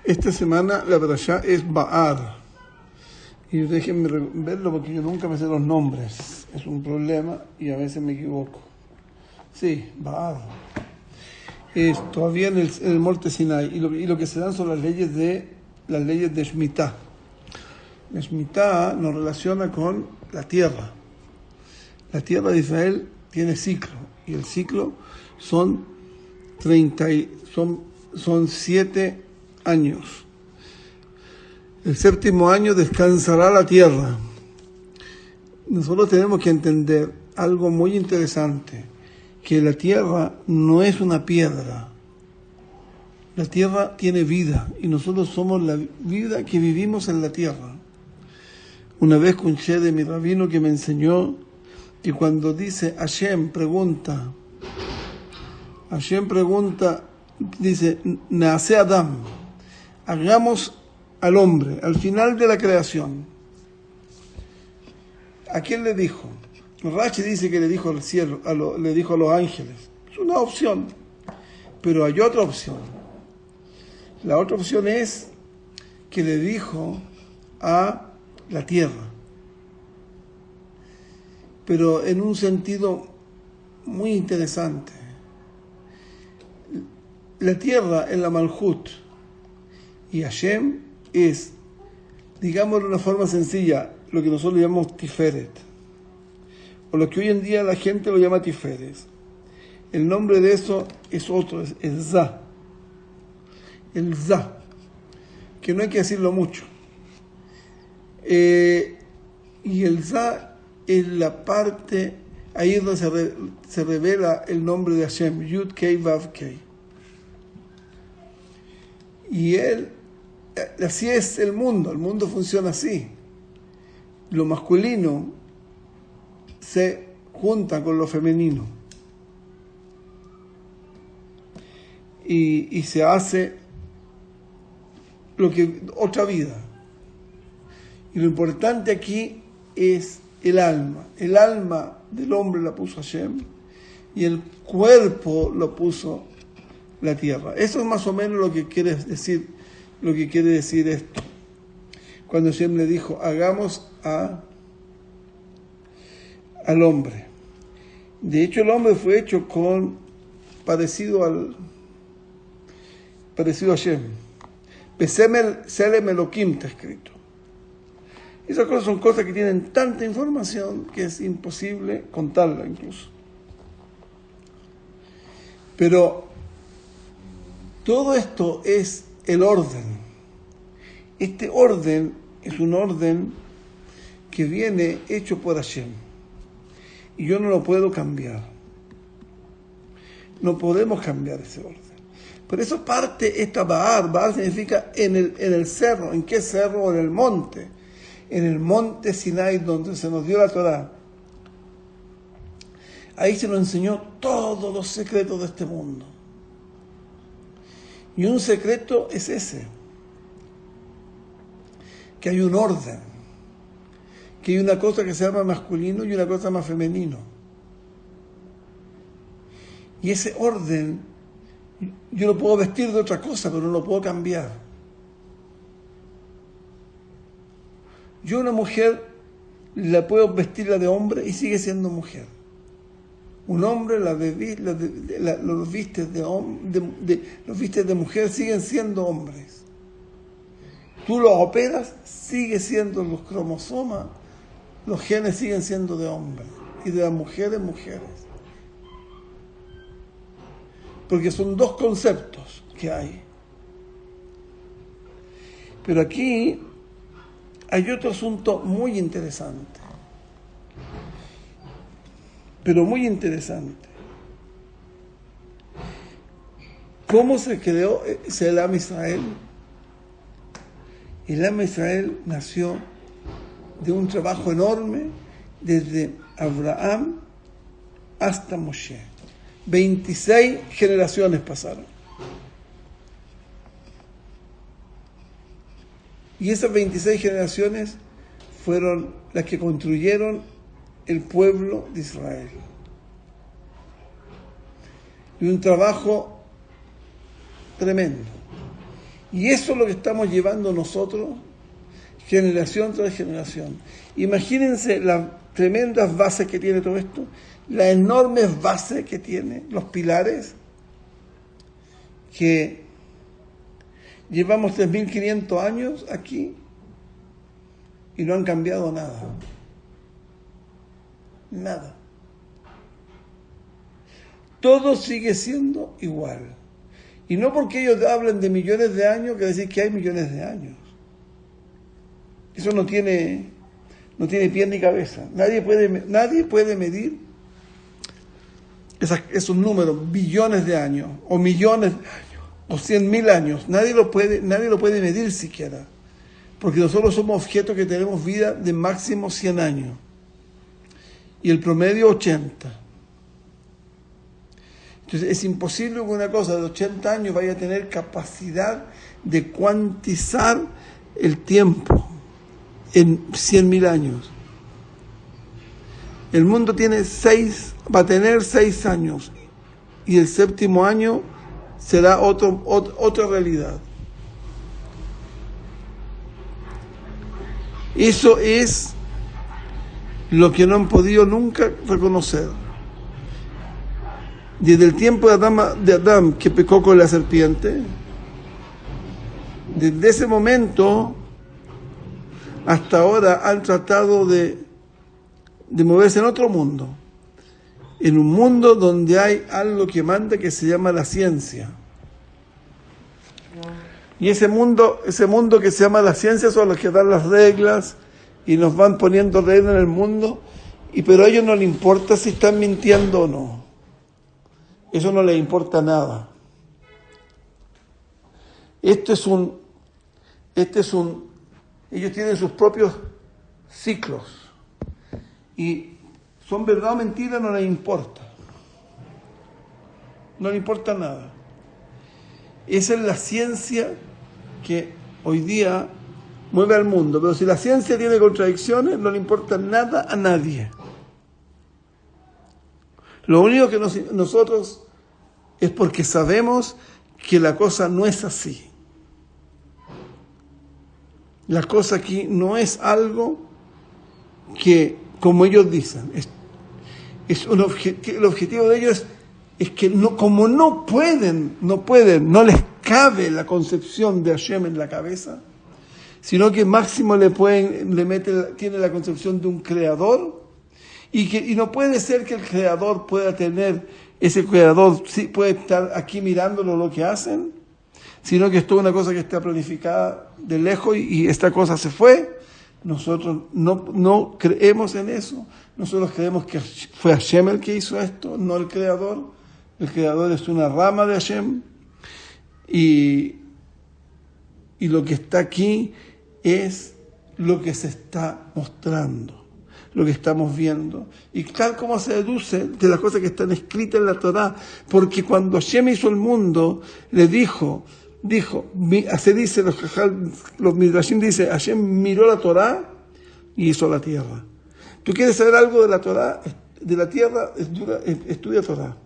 Esta semana la parashá es Ba'ar. Y déjenme verlo porque yo nunca me sé los nombres. Es un problema y a veces me equivoco. Sí, Ba'ar. Es todavía en el monte Sinai. Y lo que se dan son las leyes de Shemitah. La Shemitah nos relaciona con la tierra. La tierra de Israel tiene ciclo. Y el ciclo son 7 años. El 7º año descansará la tierra. Nosotros tenemos que entender algo muy interesante, que la tierra no es una piedra. La tierra tiene vida y nosotros somos la vida que vivimos en la tierra. Una vez escuché de mi rabino que me enseñó que cuando dice Hashem pregunta, dice, Naase Adam, hagamos al hombre, al final de la creación. ¿A quién le dijo? Rashi dice que le dijo al cielo, le dijo a los ángeles. Es una opción, pero hay otra opción. La otra opción es que le dijo a la tierra, pero en un sentido muy interesante. La tierra es la Malhut y Hashem es, digamos de una forma sencilla, lo que nosotros llamamos Tiferet, o lo que hoy en día la gente lo llama Tiferet. El nombre de eso es otro, es el Za. El Za, que no hay que decirlo mucho. Y el Za es la parte, ahí es donde se revela el nombre de Hashem, Yud Kei Vav Kei. Y así es el mundo funciona así. Lo masculino se junta con lo femenino y se hace otra vida. Y lo importante aquí es el alma. El alma del hombre la puso Hashem y el cuerpo lo puso la tierra. Eso es más o menos lo que quiere decir esto. Cuando Hashem le dijo, hagamos al hombre. De hecho, el hombre fue hecho parecido a Hashem. Besemel Selem Elohim está escrito. Esas cosas son cosas que tienen tanta información que es imposible contarla incluso. Pero todo esto es el orden. Este orden es un orden que viene hecho por Hashem. Y yo no lo puedo cambiar. No podemos cambiar ese orden. Por eso parte esta Ba'ar. Ba'ar significa en el cerro. ¿En qué cerro? En el monte. En el monte Sinai, donde se nos dio la Torá. Ahí se nos enseñó todos los secretos de este mundo. Y un secreto es ese, que hay un orden, que hay una cosa que se llama masculino y una cosa más femenino. Y ese orden, yo lo puedo vestir de otra cosa, pero no lo puedo cambiar. Yo a una mujer la puedo vestirla de hombre y sigue siendo mujer. Un hombre los vistes de mujer, siguen siendo hombres. Tú los operas, sigue siendo los cromosomas, los genes siguen siendo de hombres y de las mujeres, mujeres. Porque son dos conceptos que hay. Pero aquí hay otro asunto muy interesante. Pero muy interesante. ¿Cómo se creó el Am Israel? El Am Israel nació de un trabajo enorme desde Abraham hasta Moshe. 26 generaciones pasaron. Y esas 26 generaciones fueron las que construyeron el pueblo de Israel. Y un trabajo tremendo. Y eso es lo que estamos llevando nosotros, generación tras generación. Imagínense las tremendas bases que tiene todo esto, las enormes bases que tiene, los pilares, que llevamos 3.500 años aquí y no han cambiado nada. Nada. Todo sigue siendo igual. Y no porque ellos hablen de millones de años, quiere decir que hay millones de años. Eso no tiene pie ni cabeza. Nadie puede medir esos números, billones de años, o millones de años, o 100.000 años. Nadie lo puede medir siquiera. Porque nosotros somos objetos que tenemos vida de máximo 100 años. Y el promedio 80. Entonces es imposible que una cosa de 80 años vaya a tener capacidad de cuantizar el tiempo en 100.000 años. El mundo va a tener 6 años y el séptimo año será otra realidad. Eso es lo que no han podido nunca reconocer. Desde el tiempo de Adán que pecó con la serpiente, desde ese momento hasta ahora han tratado de moverse en otro mundo, en un mundo donde hay algo que manda que se llama la ciencia. Y ese mundo que se llama la ciencia son los que dan las reglas y nos van poniendo reglas en el mundo, pero a ellos no les importa si están mintiendo o no. Eso no les importa nada. Ellos tienen sus propios ciclos. Y son verdad o mentira, no les importa. No les importa nada. Esa es la ciencia que hoy día mueve al mundo. Pero si la ciencia tiene contradicciones, no le importa nada a nadie. Lo único que nosotros es porque sabemos que la cosa no es así. La cosa aquí no es algo que, como ellos dicen, el objetivo de ellos es que como no pueden, no les cabe la concepción de Hashem en la cabeza, sino que máximo tiene la concepción de un creador, y no puede ser que el creador pueda tener, ese creador sí puede estar aquí mirándolo lo que hacen, sino que es toda una cosa que está planificada de lejos y esta cosa se fue. Nosotros no creemos en eso. Nosotros creemos que fue Hashem el que hizo esto, no el creador. El creador es una rama de Hashem, y lo que está aquí es lo que se está mostrando, lo que estamos viendo, y tal como se deduce de las cosas que están escritas en la Torá, porque cuando Hashem hizo el mundo, le dijo, así dice los Midrashim, dice, Hashem miró la Torá y hizo la tierra. ¿Tú quieres saber algo de la Torá, de la tierra? Estudia Torá.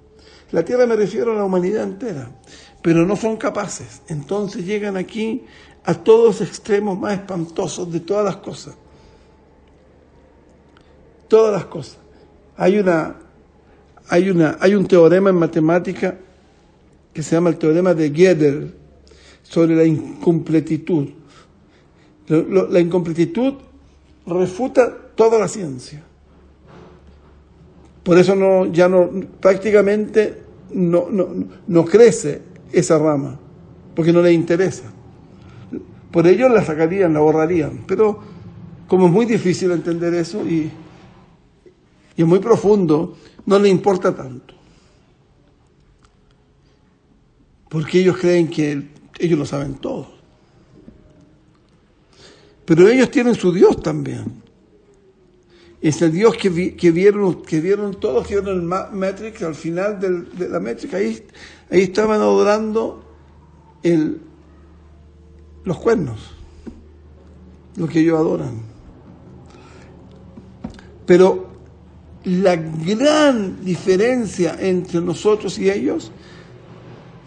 La tierra me refiero a la humanidad entera, pero no son capaces. Entonces llegan aquí a todos los extremos más espantosos de todas las cosas. Todas las cosas. Hay un teorema en matemática que se llama el teorema de Gödel sobre la incompletitud. La incompletitud refuta toda la ciencia. Por eso prácticamente no crece esa rama, porque no les interesa. Por ello la sacarían, la borrarían. Pero como es muy difícil entender eso y es muy profundo, no les importa tanto. Porque ellos creen que ellos lo saben todo. Pero ellos tienen su Dios también. Es el Dios que vieron todos, que vieron el Matrix, al final de la Matrix, ahí estaban adorando los cuernos, lo que ellos adoran. Pero la gran diferencia entre nosotros y ellos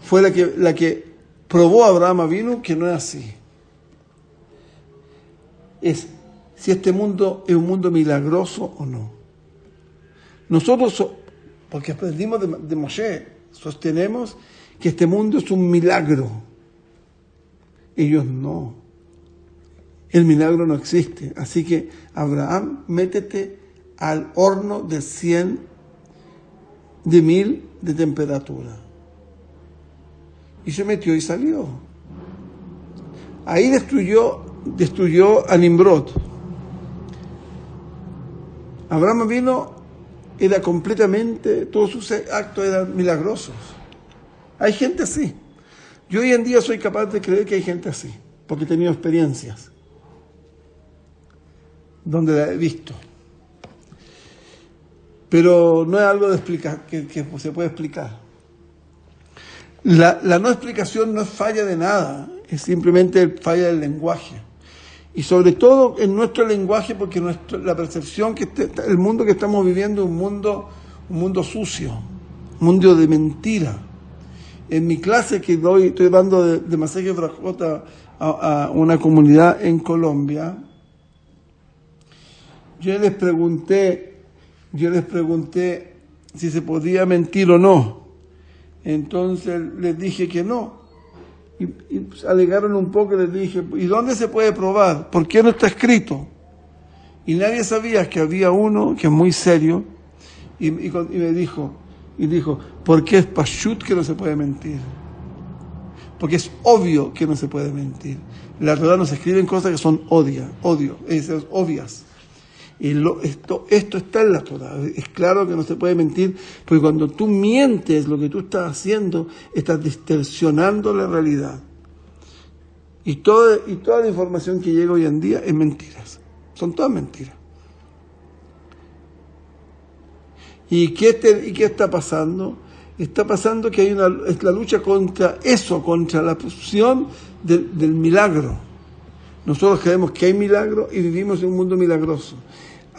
fue la que probó Abraham Avinu que no es así. Es si este mundo es un mundo milagroso o no. Nosotros, porque aprendimos de Moshe, sostenemos que este mundo es un milagro. Ellos no. El milagro no existe. Así que, Abraham, métete al horno de 100, de 1000 de temperatura. Y se metió y salió. Ahí destruyó a Nimrod. Abraham vino, era completamente, todos sus actos eran milagrosos. Hay gente así. Yo hoy en día soy capaz de creer que hay gente así, porque he tenido experiencias donde la he visto. Pero no es algo de explicar, que se puede explicar. La no explicación no es falla de nada, es simplemente falla del lenguaje. Y sobre todo en nuestro lenguaje, porque la percepción el mundo que estamos viviendo es un mundo sucio, un mundo de mentira. En mi clase que estoy dando de Masechet Brajot a una comunidad en Colombia, yo les pregunté si se podía mentir o no. Entonces les dije que no. Y pues alegaron un poco y les dije, ¿y dónde se puede probar? ¿Por qué no está escrito? Y nadie sabía que había uno que es muy serio y me dijo, porque es pashut que no se puede mentir. Porque es obvio que no se puede mentir. En la Torá nos escriben cosas que son obvias. Y esto está en la Torá. Es claro que no se puede mentir, porque cuando tú mientes, lo que tú estás haciendo, estás distorsionando la realidad. Y toda la información que llega hoy en día es mentiras. Son todas mentiras. ¿Y qué está pasando? Está pasando que es la lucha contra la posición del milagro. Nosotros creemos que hay milagro y vivimos en un mundo milagroso.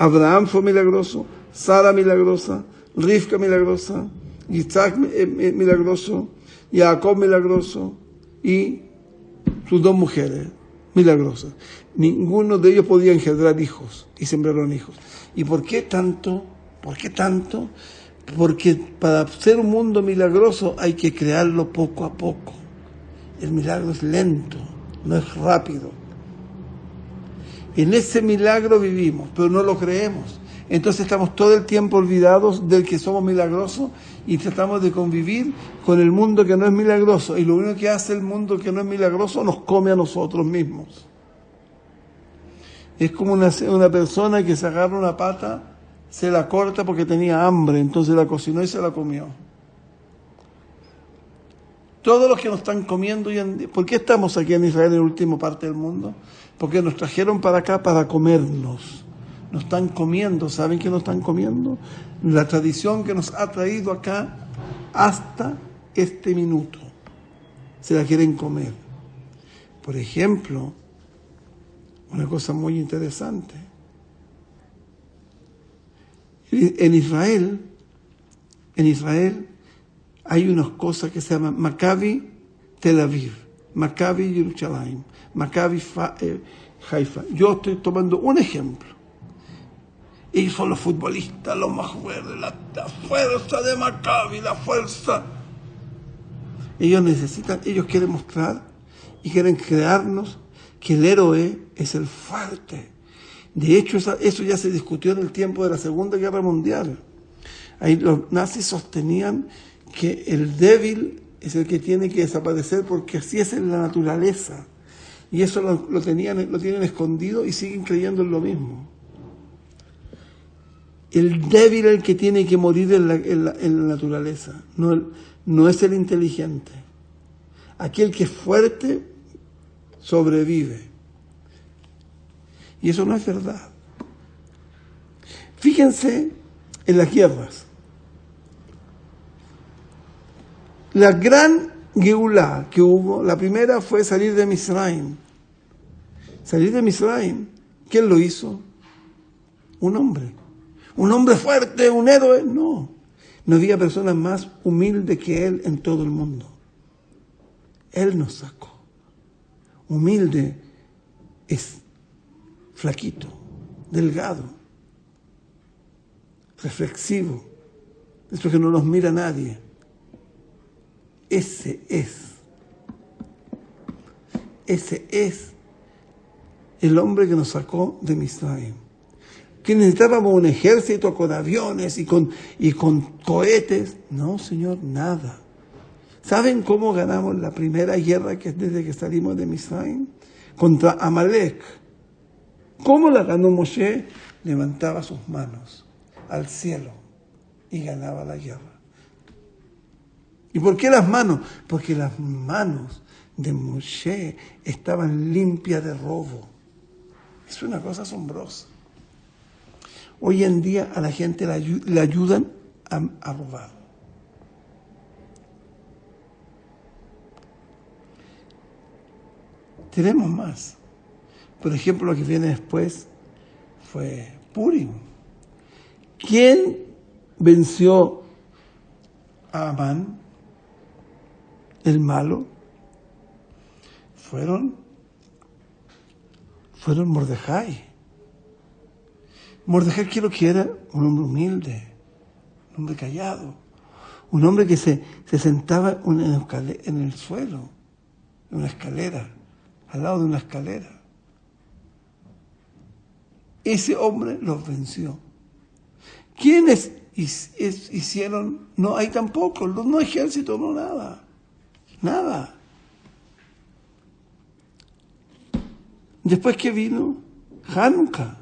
Abraham fue milagroso, Sara milagrosa, Rivka milagrosa, Isaac milagroso, Jacob milagroso y sus 2 mujeres milagrosas. Ninguno de ellos podía engendrar hijos y sembraron hijos. ¿Y por qué tanto? Porque para ser un mundo milagroso hay que crearlo poco a poco. El milagro es lento, no es rápido. En ese milagro vivimos, pero no lo creemos. Entonces estamos todo el tiempo olvidados del que somos milagrosos y tratamos de convivir con el mundo que no es milagroso. Y lo único que hace el mundo que no es milagroso nos come a nosotros mismos. Es como una persona que se agarra una pata, se la corta porque tenía hambre, entonces la cocinó y se la comió. Todos los que nos están comiendo hoy en día, ¿por qué estamos aquí en Israel, en la última parte del mundo? Porque nos trajeron para acá para comernos. Nos están comiendo. ¿Saben qué nos están comiendo? La tradición que nos ha traído acá hasta este minuto. Se la quieren comer. Por ejemplo, una cosa muy interesante. En Israel hay unas cosas que se llaman Maccabi Tel Aviv, Maccabi Jerusalén, Maccabi Haifa. Yo estoy tomando un ejemplo. Ellos son los futbolistas, los más fuertes, la fuerza de Maccabi, la fuerza. Ellos quieren mostrar y quieren crearnos que el héroe es el fuerte. De hecho, eso ya se discutió en el tiempo de la Segunda Guerra Mundial. Ahí los nazis sostenían que el débil es el que tiene que desaparecer porque así es en la naturaleza. Y eso lo tienen escondido y siguen creyendo en lo mismo. El débil es el que tiene que morir en la naturaleza, no es el inteligente. Aquel que es fuerte sobrevive. Y eso no es verdad. Fíjense en las guerras. La gran Geulá que hubo, la primera fue salir de Misraim. Salir de Misraim, ¿quién lo hizo? Un hombre. Un hombre fuerte, un héroe. No había personas más humildes que él en todo el mundo. Él nos sacó. Humilde es flaquito, delgado, reflexivo, eso que no nos mira nadie. Ese es el hombre que nos sacó de Misraim. Que necesitábamos un ejército con aviones y con cohetes. No, Señor, nada. ¿Saben cómo ganamos la primera guerra que es desde que salimos de Misraim? Contra Amalek. ¿Cómo la ganó Moshe? Levantaba sus manos al cielo y ganaba la guerra. ¿Y por qué las manos? Porque las manos de Moshe estaban limpias de robo. Es una cosa asombrosa. Hoy en día a la gente le ayudan a robar. Tenemos más. Por ejemplo, lo que viene después fue Purim. ¿Quién venció a Amán, el malo? Fueron Mordejai. Mordejai, quiero que era un hombre humilde, un hombre callado, un hombre que se sentaba en el suelo, en una escalera, al lado de una escalera. Ese hombre los venció. ¿Quiénes hicieron? No hay tampoco, no ejército, no nada. Nada. Después que vino Hanukkah.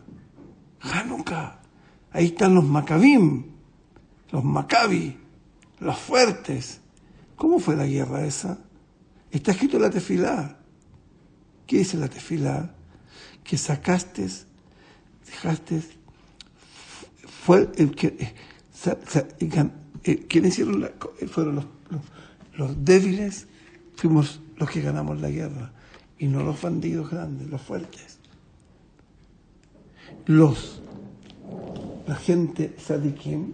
Ahí están los Maccabim, los Maccabi, los fuertes. ¿Cómo fue la guerra esa? Está escrito en la Tefilá. ¿Qué dice la Tefilá? Que dejaste, fue el que, ¿quiénes hicieron fueron los débiles? Fuimos los que ganamos la guerra, y no los bandidos grandes, los fuertes. La gente Sadikim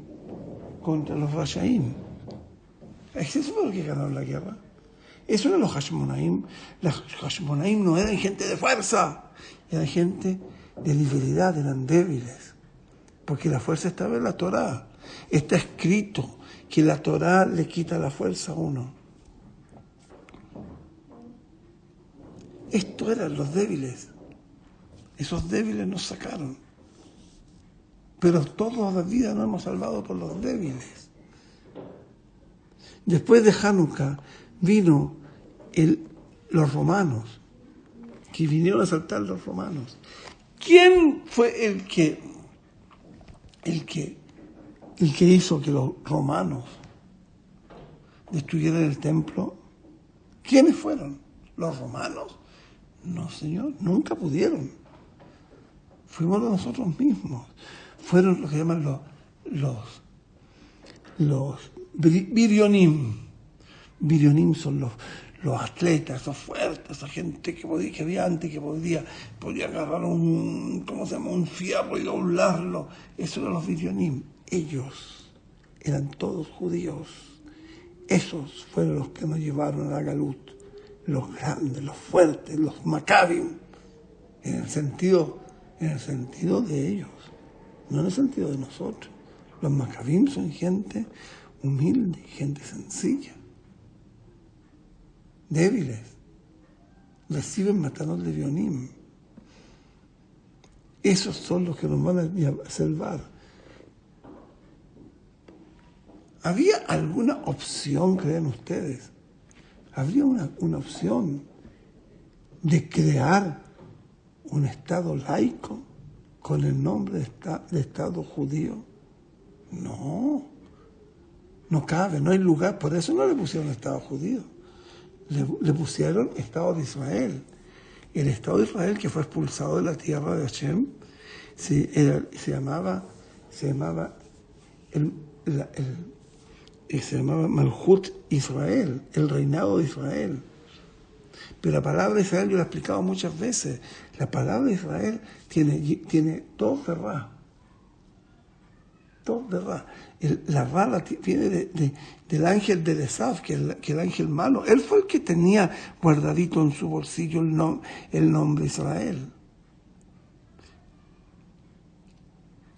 contra los Rashaim. Eso fue lo que ganaron la guerra. Eso eran los Hashmonaim. Los Hashmonaim no eran gente de fuerza, eran gente de debilidad, eran débiles. Porque la fuerza estaba en la Torá. Está escrito que la Torá le quita la fuerza a uno. Estos eran los débiles. Esos débiles nos sacaron. Pero toda la vida nos hemos salvado por los débiles. Después de Hanukkah vino los romanos, que vinieron a asaltar los romanos. ¿Quién fue el que hizo que los romanos destruyeran el templo? ¿Quiénes fueron? ¿Los romanos? No, Señor, nunca pudieron. Fuimos nosotros mismos. Fueron lo que llaman los birionim. Birionim son los atletas, esos fuertes, esa gente que había antes, que podía agarrar un fierro y doblarlo. Eso eran los birionim. Ellos eran todos judíos. Esos fueron los que nos llevaron a la Galut. Los grandes, los fuertes, los Maccabim, en el sentido de ellos, no en el sentido de nosotros. Los Maccabim son gente humilde, gente sencilla, débiles, reciben matanos de Bionim. Esos son los que nos van a salvar. ¿Había alguna opción, creen ustedes? ¿Habría una opción de crear un Estado laico con el nombre de Estado judío? No cabe, no hay lugar. Por eso no le pusieron Estado judío. Le pusieron Estado de Israel. El Estado de Israel, que fue expulsado de la tierra de Hashem, se llamaba Malhut Israel, el reinado de Israel. Pero la palabra Israel, yo la he explicado muchas veces, la palabra Israel tiene dos ferrá. Todo de Ra. La Ra viene del ángel de Esav, que el ángel malo. Él fue el que tenía guardadito en su bolsillo el nombre Israel.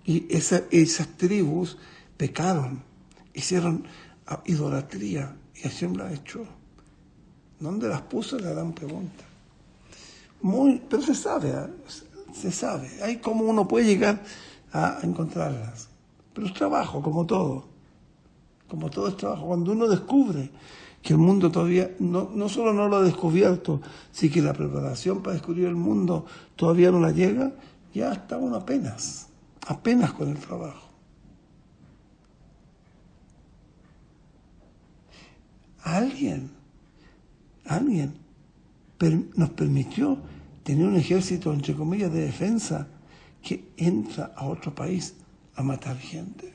Y esas tribus pecaron, hicieron idolatría, y Hashem la echó. ¿Dónde las puso? La gran pregunta. Pero se sabe. Hay cómo uno puede llegar a encontrarlas. Pero es trabajo, como todo es trabajo. Cuando uno descubre que el mundo todavía, no solo no lo ha descubierto, sino que la preparación para descubrir el mundo todavía no la llega, ya está uno apenas con el trabajo. Alguien nos permitió tener un ejército, entre comillas, de defensa que entra a otro país a matar gente.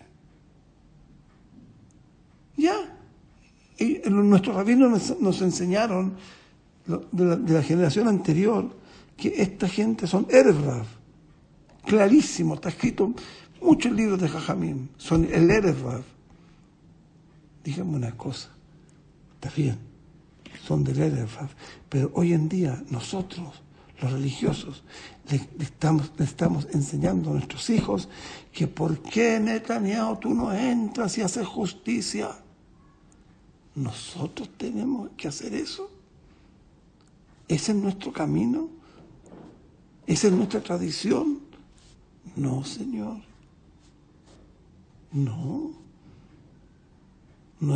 Ya. Nuestros rabinos nos enseñaron, de la generación anterior, que esta gente son Erev Rav. Clarísimo, está escrito muchos libros de Jajamim, son el Erev Rav. Díganme una cosa, está bien, son del Erev Rav, pero hoy en día nosotros, los religiosos, le estamos enseñando a nuestros hijos que ¿por qué, Netanyahu, tú no entras y haces justicia? ¿Nosotros tenemos que hacer eso? ¿Ese es nuestro camino? ¿Esa es nuestra tradición? No, Señor. No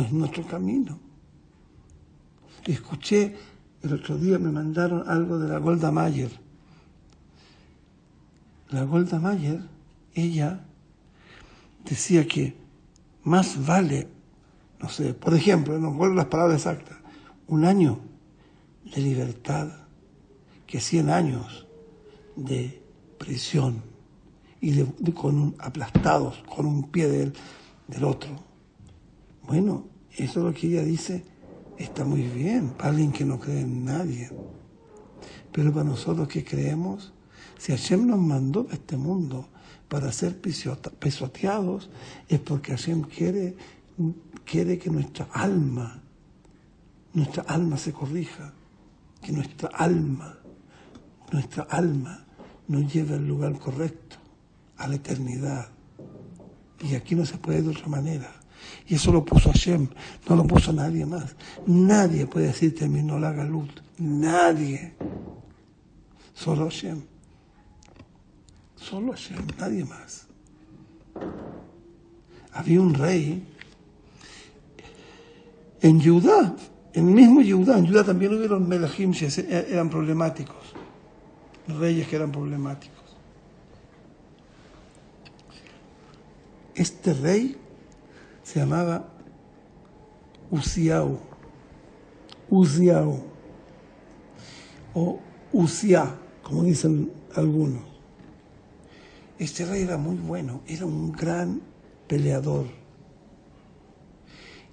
es nuestro camino. Escuché, el otro día me mandaron algo de la Golda Meir. La Golda Meir, ella decía que más vale, no sé, por ejemplo, no recuerdo las palabras exactas, 1 año de libertad que 100 años de prisión y aplastados con un pie del otro. Bueno, eso es lo que ella dice, está muy bien para alguien que no cree en nadie. Pero para nosotros que creemos, si Hashem nos mandó a este mundo para ser pisoteados, es porque Hashem quiere que nuestra alma se corrija, que nuestra alma nos lleve al lugar correcto, a la eternidad. Y aquí no se puede de otra manera. Y eso lo puso Hashem, no lo puso nadie más. Nadie puede decir terminó la galut. Nadie. Solo Hashem. Solo Hashem, nadie más. Había un rey en Judá, en el mismo Judá. En Judá también hubieron melahim que eran problemáticos. Reyes que eran problemáticos. Este rey se llamaba Uziao o Uzia, como dicen algunos. Este rey era muy bueno, era un gran peleador.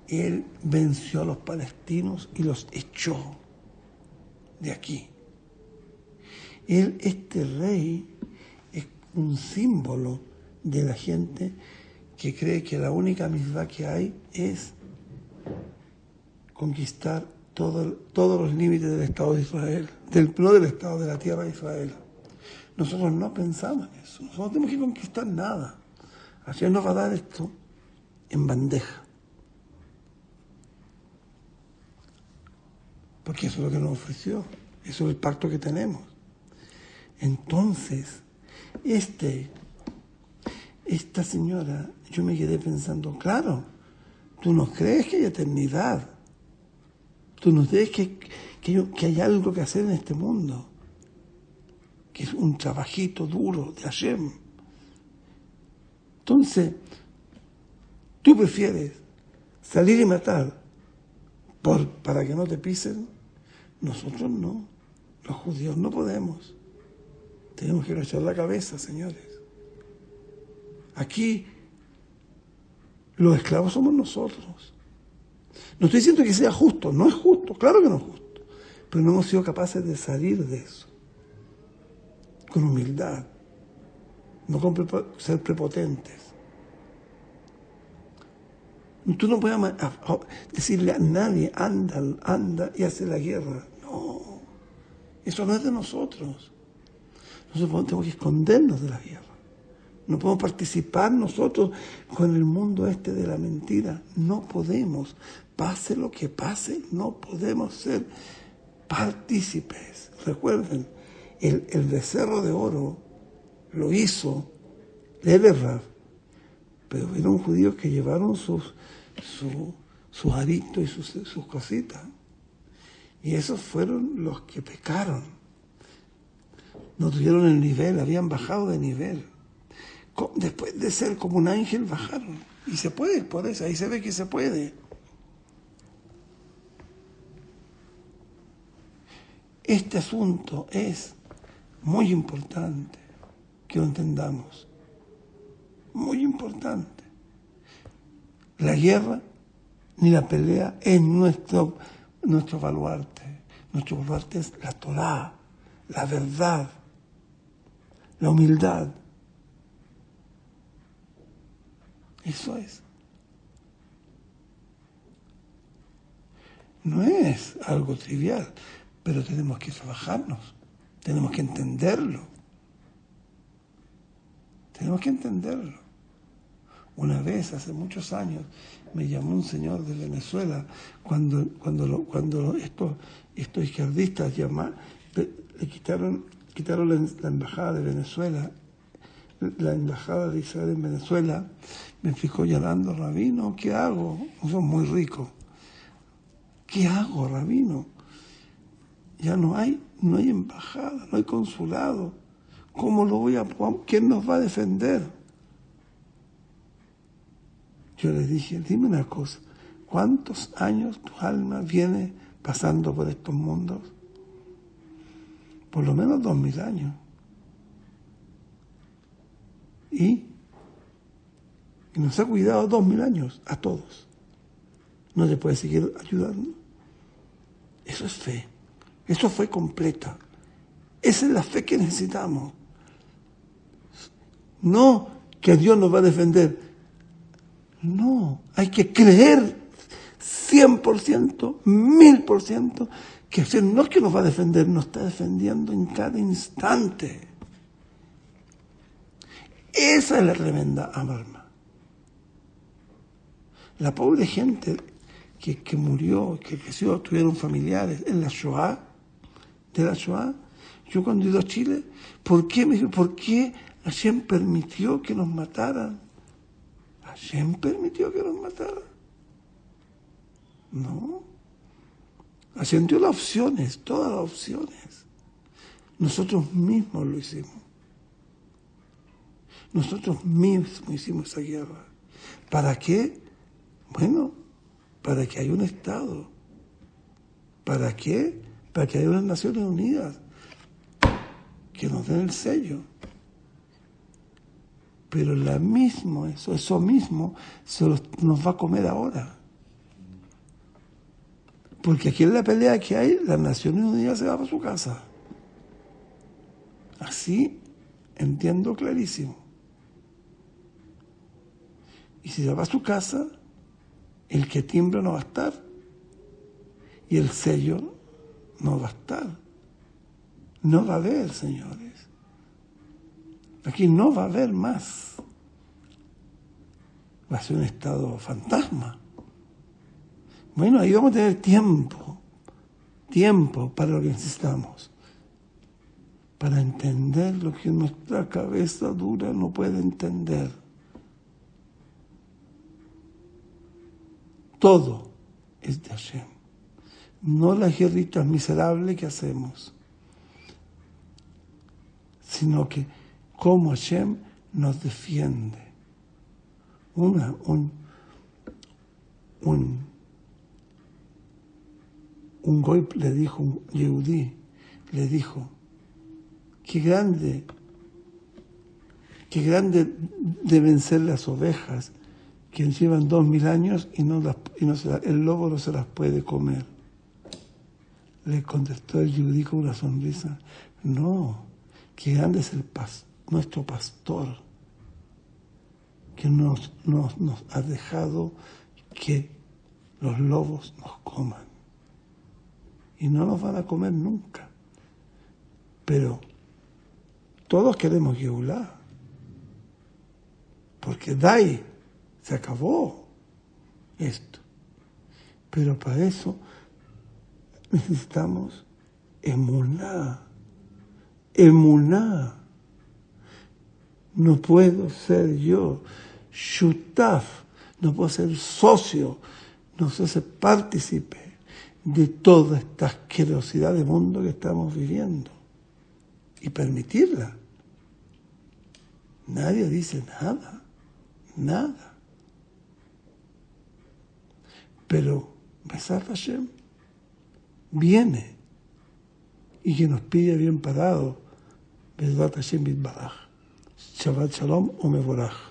Él venció a los palestinos y los echó de aquí. Este rey es un símbolo de la gente que cree que la única mitzvah que hay es conquistar todos los límites del Estado de Israel, no del Estado, de la tierra de Israel. Nosotros no pensamos en eso, nosotros no tenemos que conquistar nada. Hashem nos va a dar esto en bandeja. Porque eso es lo que nos ofreció, eso es el pacto que tenemos. Entonces, esta señora, yo me quedé pensando, claro, tú no crees que hay eternidad, tú no crees que hay algo que hacer en este mundo, que es un trabajito duro de Hashem. Entonces, tú prefieres salir y matar para que no te pisen. Nosotros no, los judíos no podemos. Tenemos que agachar la cabeza, señores. Aquí los esclavos somos nosotros. No estoy diciendo que sea justo, no es justo, claro que no es justo, pero no hemos sido capaces de salir de eso con humildad, no con ser prepotentes. Tú no puedes decirle a nadie, anda y hace la guerra. No, eso no es de nosotros. Nosotros tenemos que escondernos de la guerra. No podemos participar nosotros con el mundo de la mentira. No podemos. Pase lo que pase, no podemos ser partícipes. Recuerden, el becerro de oro lo hizo Rav, pero eran judíos que llevaron sus aritos y sus cositas. Y esos fueron los que pecaron. No tuvieron el nivel, habían bajado de nivel. Después de ser como un ángel, bajaron. Y se puede, por eso, ahí se ve que se puede. Este asunto es muy importante que lo entendamos. Muy importante. La guerra ni la pelea es nuestro baluarte. Nuestro baluarte es la Torá, la verdad, la humildad. Eso es. No es algo trivial, pero tenemos que trabajarnos, tenemos que entenderlo. Tenemos que entenderlo. Una vez, hace muchos años, me llamó un señor de Venezuela cuando estos izquierdistas le quitaron la embajada de Venezuela, la embajada de Israel en Venezuela. Me fijó llorando, rabino, ¿qué hago? Son muy ricos. ¿Qué hago, rabino? Ya no hay embajada, no hay consulado. ¿Cómo lo voy a poner? ¿Quién nos va a defender? Yo les dije, dime una cosa, ¿cuántos años tu alma viene pasando por estos mundos? Por lo menos 2000 años. Y nos ha cuidado 2000 años a todos. No se puede seguir ayudando. Eso es fe. Eso fue completa. Esa es la fe que necesitamos. No que Dios nos va a defender. No, hay que creer 100%, 1000% que no es que nos va a defender, nos está defendiendo en cada instante. Esa es la tremenda arma. La pobre gente que murió, que creció, tuvieron familiares en la Shoah, yo cuando he ido a Chile, ¿por qué Hashem permitió que nos mataran? ¿Hashem permitió que nos mataran? No. Hashem dio las opciones, todas las opciones. Nosotros mismos lo hicimos. Nosotros mismos hicimos esa guerra. ¿Para qué? Bueno, para que haya un Estado. ¿Para qué? Para que haya unas Naciones Unidas que nos den el sello. Pero eso mismo nos va a comer ahora. Porque aquí en la pelea que hay, las Naciones Unidas se va para su casa. Así entiendo clarísimo. Y si se va a su casa, el que timbra no va a estar. Y el sello no va a estar. No va a haber, señores. Aquí no va a haber más. Va a ser un estado fantasma. Bueno, ahí vamos a tener tiempo para lo que necesitamos. Para entender lo que nuestra cabeza dura no puede entender. Todo es de Hashem. No las guerritas miserables que hacemos, sino que cómo Hashem nos defiende. Un goy le dijo, un yehudí, le dijo, qué grande deben ser las ovejas que llevan 2000 años y el lobo no se las puede comer. Le contestó el yehudí con una sonrisa, no, qué grande es nuestro pastor, que nos ha dejado que los lobos nos coman. Y no nos van a comer nunca. Pero todos queremos Geulá. Porque Dai, se acabó esto. Pero para eso necesitamos emuná. Emuná. No puedo ser yo shutaf, no puedo ser socio, no puedo ser partícipe de toda esta asquerosidad de mundo que estamos viviendo y permitirla. Nadie dice nada. Pero Besat Hashem viene y que nos pide bien parado. Besat Hashem Bitbaraj. Shabbat Shalom o Mevorach.